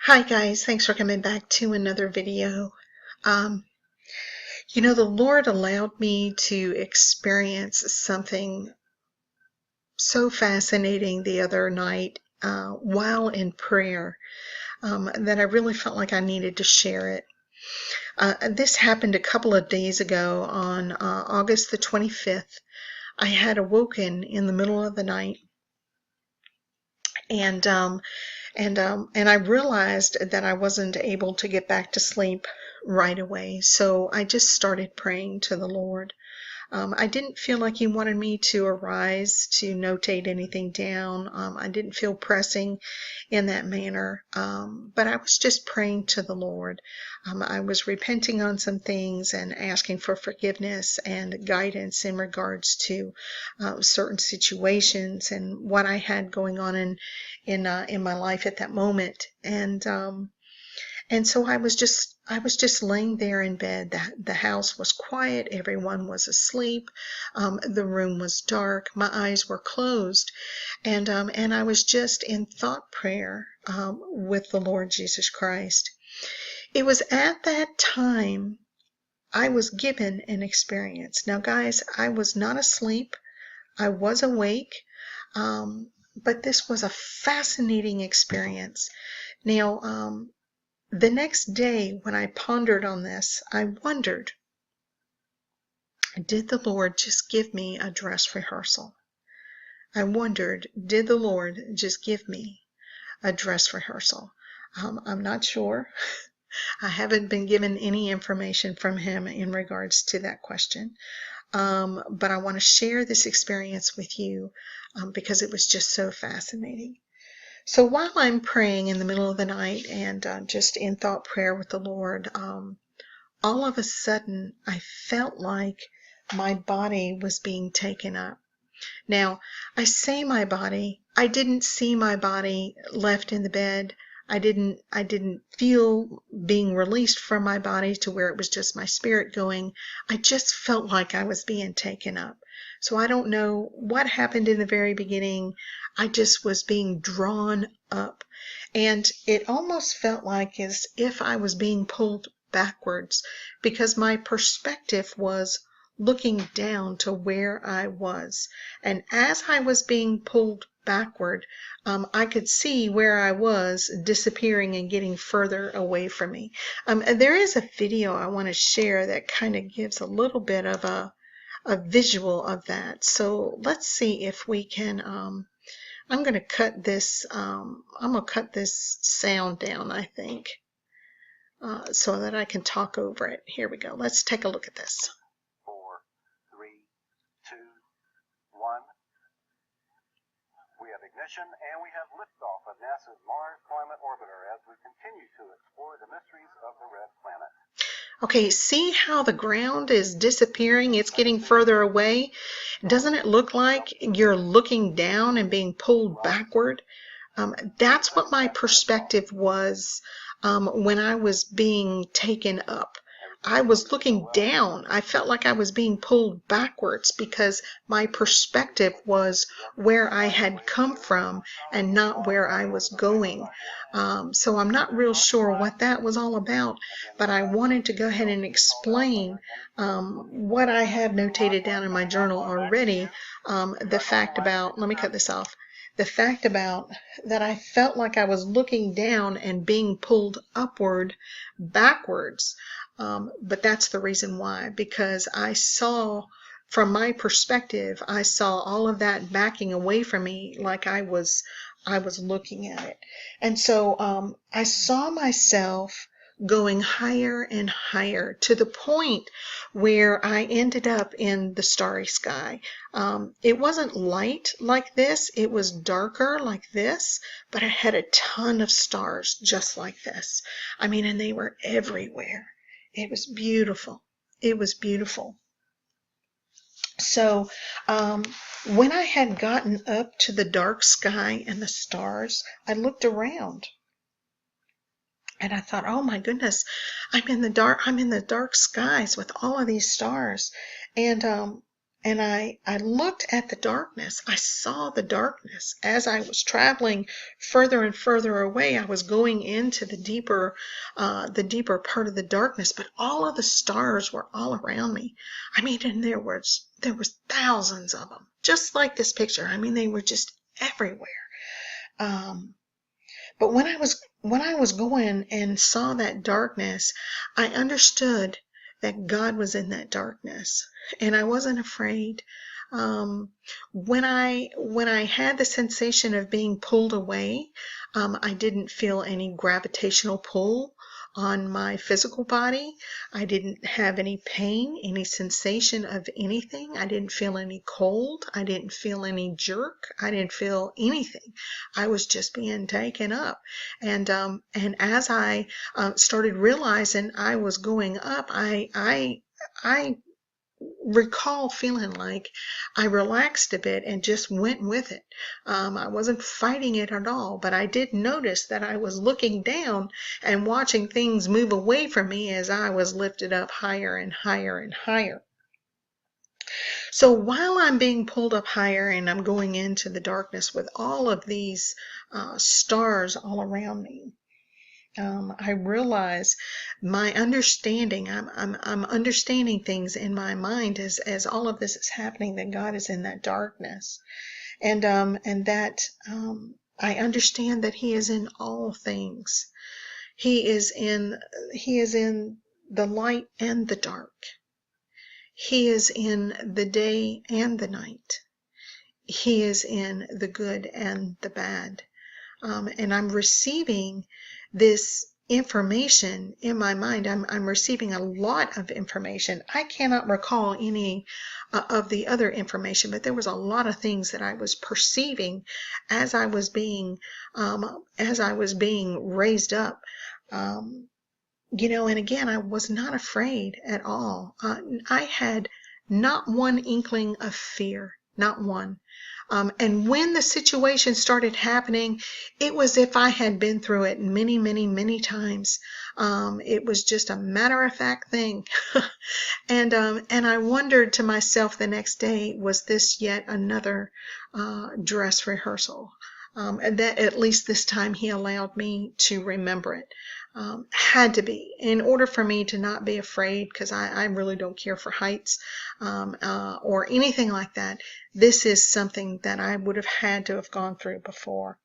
Hi guys, thanks for coming back to another video. Um, the Lord allowed me to experience something so fascinating the other night while in prayer that I really felt like I needed to share it. This happened a couple of days ago on August the 25th. I had awoken in the middle of the night and I realized that I wasn't able to get back to sleep right away. So I just started praying to the Lord. I didn't feel like He wanted me to arise to notate anything down. I didn't feel pressing in that manner. But I was just praying to the Lord. I was repenting on some things and asking for forgiveness and guidance in regards to certain situations and what I had going on in my life at that moment. And so I was just laying there in bed. The house was quiet. Everyone was asleep. The room was dark. My eyes were closed. And I was just in thought prayer with the Lord Jesus Christ. It was at that time I was given an experience. Now, guys, I was not asleep. I was awake. But this was a fascinating experience. Now, the next day, when I pondered on this, I wondered, did the Lord just give me a dress rehearsal? I wondered, did the Lord just give me a dress rehearsal? I'm not sure. I haven't been given any information from Him in regards to that question. But I want to share this experience with you because it was just so fascinating. So while I'm praying in the middle of the night and just in thought prayer with the Lord, all of a sudden I felt like my body was being taken up. Now, I say my body, I didn't see my body left in the bed. I didn't feel being released from my body to where it was just my spirit going. I just felt like I was being taken up. So I don't know what happened in the very beginning. I just was being drawn up. And it almost felt like as if I was being pulled backwards because my perspective was looking down to where I was. And as I was being pulled backward, I could see where I was disappearing and getting further away from me. There is a video I want to share that kind of gives a little bit of a visual of that. So let's see if we can. I'm going to cut this. I'm going to cut this sound down, I think, so that I can talk over it. Here we go. Let's take a look at this. 4, 3, 2, 1. We have ignition and we have liftoff of NASA's Mars Climate Orbiter as we continue to explore the mysteries of the red planet. Okay, see how the ground is disappearing? It's getting further away. Doesn't it look like you're looking down and being pulled backward? That's what my perspective was when I was being taken up. I was looking down. I felt like I was being pulled backwards because my perspective was where I had come from and not where I was going. So I'm not real sure what that was all about, but I wanted to go ahead and explain what I have notated down in my journal already. The fact about, let me cut this off. The fact about that I felt like I was looking down and being pulled upward, backwards. But that's the reason why, because I saw, from my perspective, I saw all of that backing away from me like I was looking at it. And so I saw myself going higher and higher to the point where I ended up in the starry sky. It wasn't light like this, it was darker like this, but I had a ton of stars just like this. I mean, and they were everywhere. It was beautiful. It was beautiful. So when I had gotten up to the dark sky and the stars, I looked around. And I thought, oh my goodness, I'm in the dark skies with all of these stars. And I looked at the darkness. I saw the darkness as I was traveling further and further away. I was going into the deeper part of the darkness, but all of the stars were all around me. I mean, and there was thousands of them, just like this picture. I mean, they were just everywhere. Um, but when I was going and saw that darkness, I understood that God was in that darkness, and I wasn't afraid. Um, when I had the sensation of being pulled away, I didn't feel any gravitational pull on my physical body. I didn't have any pain, any sensation of anything. I didn't feel any cold. I didn't feel any jerk. I didn't feel anything. I was just being taken up. And as I started realizing I was going up, I recall feeling like I relaxed a bit and just went with it. I wasn't fighting it at all, but I did notice that I was looking down and watching things move away from me as I was lifted up higher and higher and higher. So while I'm being pulled up higher and I'm going into the darkness with all of these stars all around me, I realize my understanding. I'm understanding things in my mind as all of this is happening. That God is in that darkness, and that I understand that He is in all things. He is in the light and the dark. He is in the day and the night. He is in the good and the bad. And I'm receiving this information in my mind. I'm receiving a lot of information. I cannot recall any of the other information, but there was a lot of things that I was perceiving as I was being raised up. And again, I was not afraid at all. I had not one inkling of fear, not one. And when the situation started happening, it was if I had been through it many, many, many times. It was just a matter of fact thing. And I wondered to myself the next day, was this yet another dress rehearsal? And that at least this time He allowed me to remember it. Had to be, in order for me to not be afraid, because I really don't care for heights or anything like that. This is something that I would have had to have gone through before.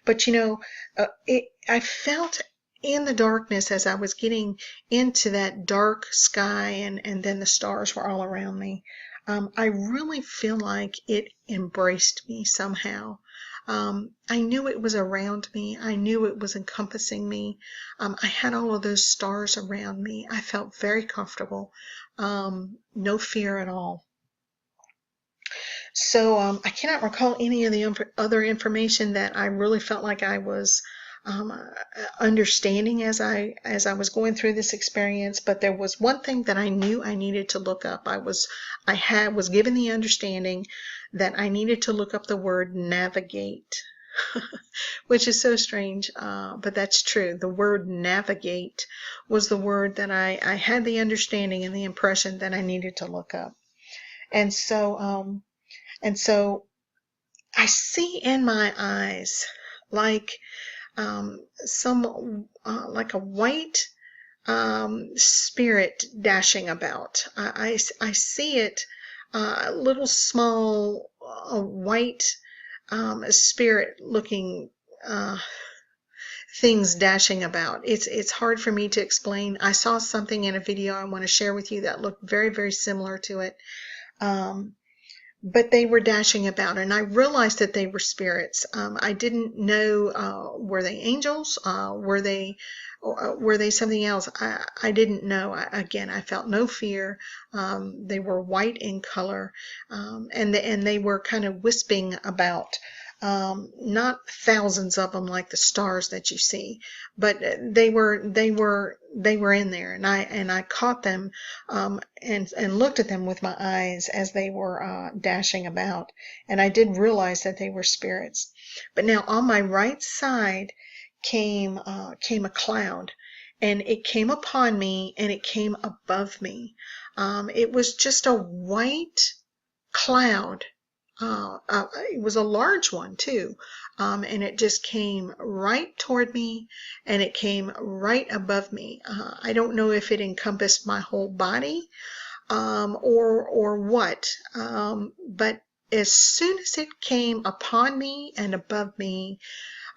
But I felt in the darkness as I was getting into that dark sky, and then the stars were all around me. I really feel like it embraced me somehow. I knew it was around me. I knew it was encompassing me. I had all of those stars around me. I felt very comfortable. No fear at all. So I cannot recall any of the other information that I really felt like I was understanding as I was going through this experience. But there was one thing that I knew I needed to look up. I was given the understanding that I needed to look up the word navigate, which is so strange, but that's true. The word navigate was the word that I had the understanding and the impression that I needed to look up. And so I see in my eyes like like a white spirit dashing about. I see it, little small white spirit looking things dashing about. It's hard for me to explain. I saw something in a video I want to share with you that looked very, very similar to it. But they were dashing about, and I realized that they were spirits. I didn't know, were they angels? Were they something else? I didn't know. Again, I felt no fear. They were white in color, and they were kind of wisping about. Not thousands of them like the stars that you see, but they were in there, and I caught them and looked at them with my eyes as they were dashing about, and I did realize that they were spirits. But now on my right side came a cloud, and it came upon me, and it came above me. It was just a white cloud. It was a large one too, and it just came right toward me, and it came right above me. I don't know if it encompassed my whole body, or what, but as soon as it came upon me and above me,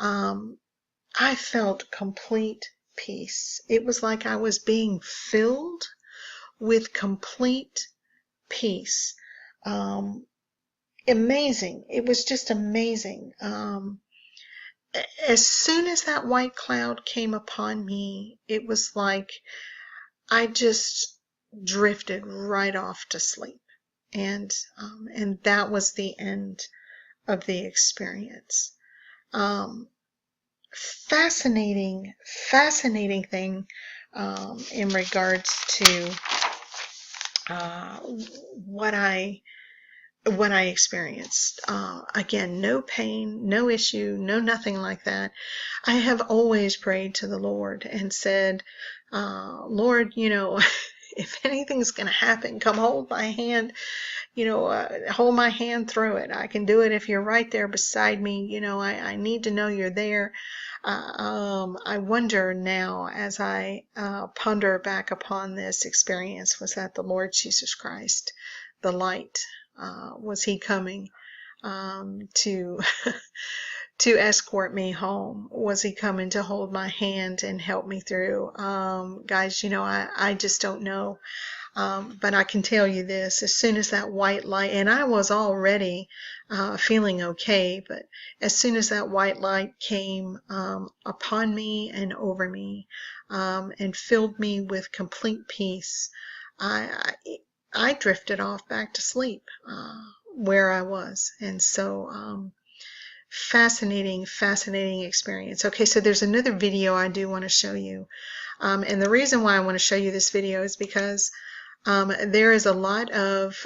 I felt complete peace. It was like I was being filled with complete peace. Um, Amazing. It was just amazing. As soon as that white cloud came upon me, it was like I just drifted right off to sleep. And that was the end of the experience. Um, fascinating thing in regards to uh, what I experienced. Again, no pain, no issue, no nothing like that. I have always prayed to the Lord and said, Lord, if anything's going to happen, come hold my hand, hold my hand through it. I can do it if you're right there beside me. I need to know you're there. I wonder now as I ponder back upon this experience, was that the Lord Jesus Christ, the light? Was he coming to to escort me home? Was he coming to hold my hand and help me through? Guys, I just don't know. But I can tell you this, as soon as that white light, and I was already feeling okay, but as soon as that white light came upon me and over me, and filled me with complete peace, I drifted off back to sleep where I was. And so fascinating experience. Okay, so there's another video I do want to show you. And the reason why I want to show you this video is because there is a lot of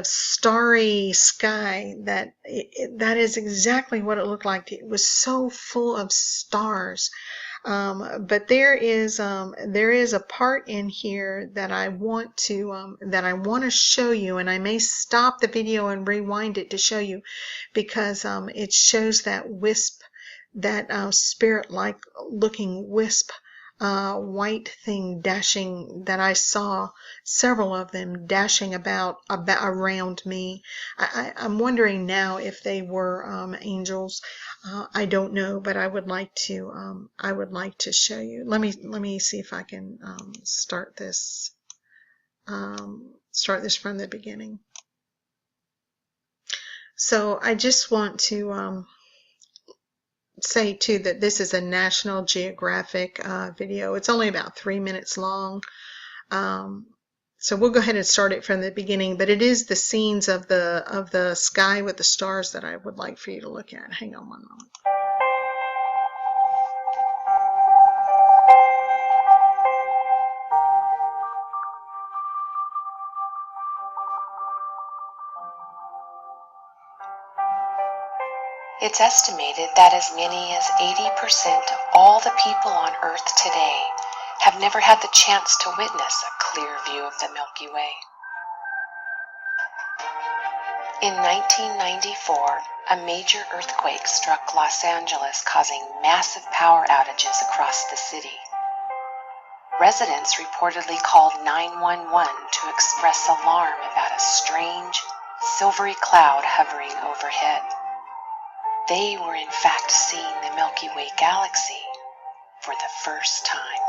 starry sky that is exactly what it looked like. It was so full of stars. But there is a part in here that I want to show you, and I may stop the video and rewind it to show you, because it shows that wisp, that spirit-like looking wisp, white thing dashing, that I saw several of them dashing about around me. I'm wondering now if they were angels. I don't know, but I would like to show you. Let me see if I can start this from the beginning. So I just want to say too that this is a National Geographic video. It's only about 3 minutes long. So we'll go ahead and start it from the beginning, but it is the scenes of the sky with the stars that I would like for you to look at. Hang on one moment. It's estimated that as many as 80% of all the people on Earth today have never had the chance to witness a clear view of the Milky Way. In 1994, a major earthquake struck Los Angeles, causing massive power outages across the city. Residents reportedly called 911 to express alarm about a strange, silvery cloud hovering overhead. They were in fact seeing the Milky Way galaxy for the first time.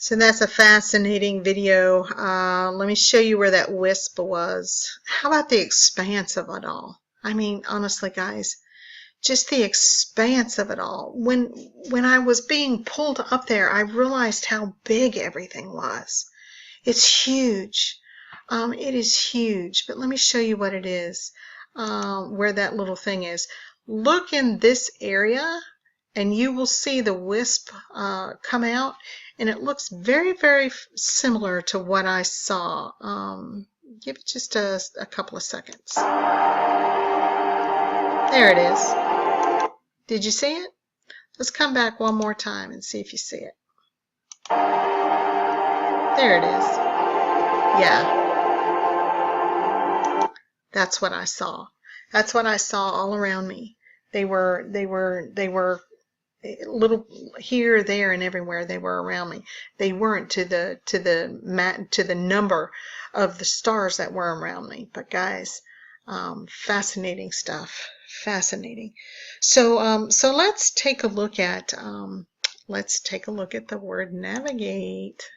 So that's a fascinating video. Let me show you where that wisp was. How about the expanse of it all? I mean, honestly, guys, just the expanse of it all. When I was being pulled up there, I realized how big everything was. It's huge. It is huge. But let me show you what it is, where that little thing is. Look in this area, and you will see the wisp come out, and it looks very, very similar to what I saw. Give it just a couple of seconds. There it is. Did you see it? Let's come back one more time and see if you see it. There it is. Yeah, that's what I saw. That's what I saw all around me. They were little here, there, and everywhere. They were around me. They weren't to the number of the stars that were around me. But guys, fascinating stuff. Fascinating. So let's take a look at the word navigate.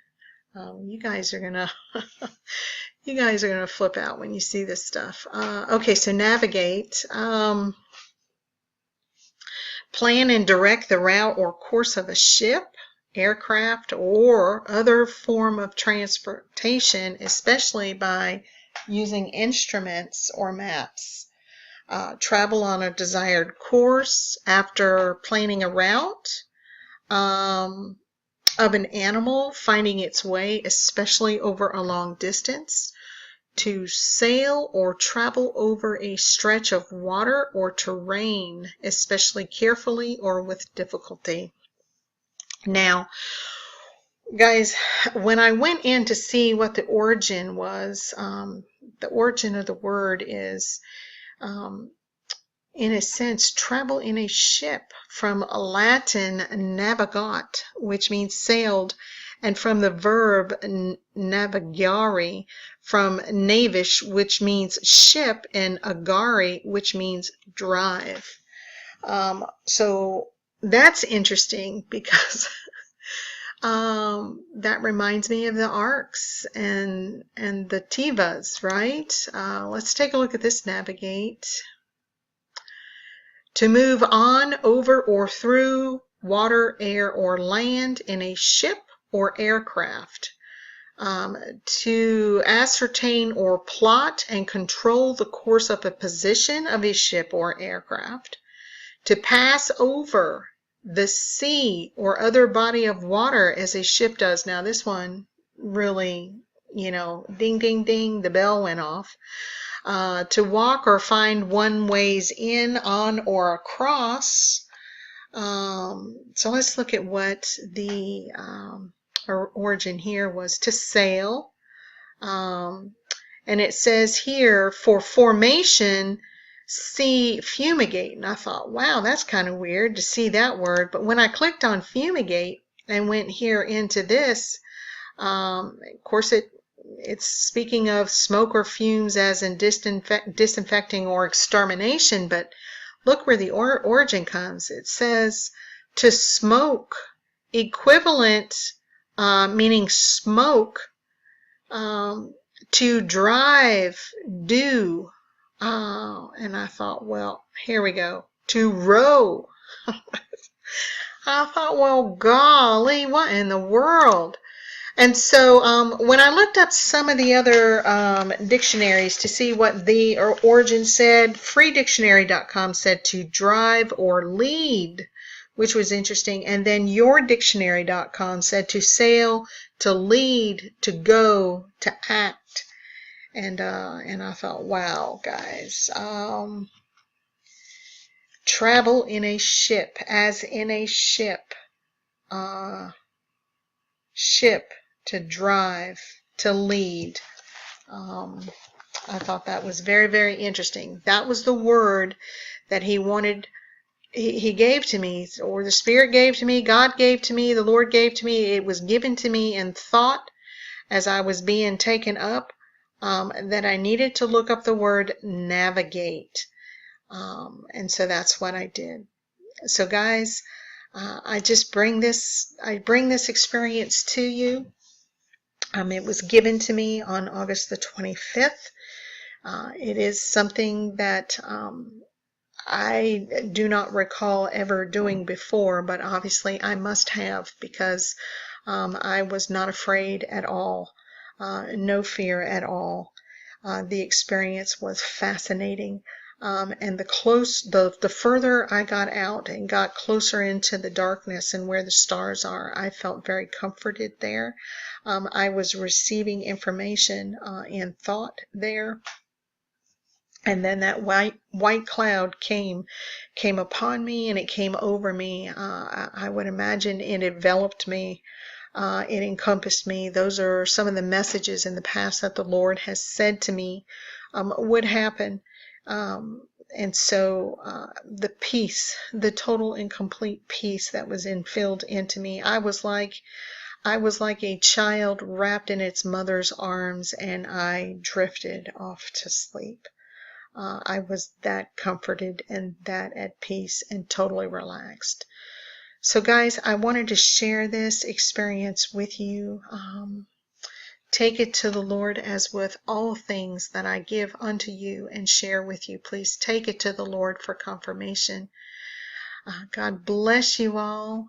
You guys are gonna you guys are gonna flip out when you see this stuff. Okay, so navigate. Plan and direct the route or course of a ship, aircraft, or other form of transportation, especially by using instruments or maps. Travel on a desired course after planning a route of an animal finding its way, especially over a long distance. To sail or travel over a stretch of water or terrain, especially carefully or with difficulty. Now, guys, when I went in to see what the origin was, the origin of the word is, in a sense, travel in a ship, from Latin navigat, which means sailed, and from the verb navigare, from navish, which means ship, and agare, which means drive. So that's interesting because that reminds me of the arcs and the tivas, right? Let's take a look at this navigate. To move on, over, or through water, air, or land in a ship or aircraft. To ascertain or plot and control the course of a position of a ship or aircraft. To pass over the sea or other body of water as a ship does. Now this one really, ding, ding, ding, the bell went off. To walk or find one ways in, on, or across. So let's look at what the origin here was. To sail. And it says here, for formation, see fumigate. And I thought, wow, that's kind of weird to see that word. But when I clicked on fumigate and went here into this, of course it's speaking of smoke or fumes as in disinfecting or extermination, but look where the origin comes. It says to smoke, equivalent, meaning smoke, to drive, do. And I thought, well, here we go. To row. I thought, well, golly, what in the world? And so when I looked up some of the other dictionaries to see what the origin said, freedictionary.com said to drive or lead, which was interesting. And then yourdictionary.com said to sail, to lead, to go, to act. And I thought, wow, guys. Travel in a ship, as in a ship. Ship, to drive, to lead. I thought that was very, very interesting. That was the word that he wanted, he gave to me, or the Spirit gave to me, God gave to me, the Lord gave to me. It was given to me in thought as I was being taken up, that I needed to look up the word navigate. And so that's what I did. So guys, I bring this experience to you. It was given to me on August the 25th. It is something that I do not recall ever doing before, but obviously I must have, because I was not afraid at all, no fear at all. The experience was fascinating. And the further I got out and got closer into the darkness and where the stars are, I felt very comforted there. I was receiving information in thought there. And then that white cloud came upon me, and it came over me. I would imagine it enveloped me. It encompassed me. Those are some of the messages in the past that the Lord has said to me would happen. And so the peace, the total and complete peace that was infilled into me, I was like a child wrapped in its mother's arms, and I drifted off to sleep. I was that comforted and that at peace and totally relaxed. So guys, I wanted to share this experience with you. Take it to the Lord as with all things that I give unto you and share with you. Please take it to the Lord for confirmation. God bless you all.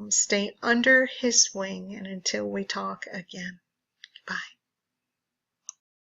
Stay under his wing, and until we talk again. Bye.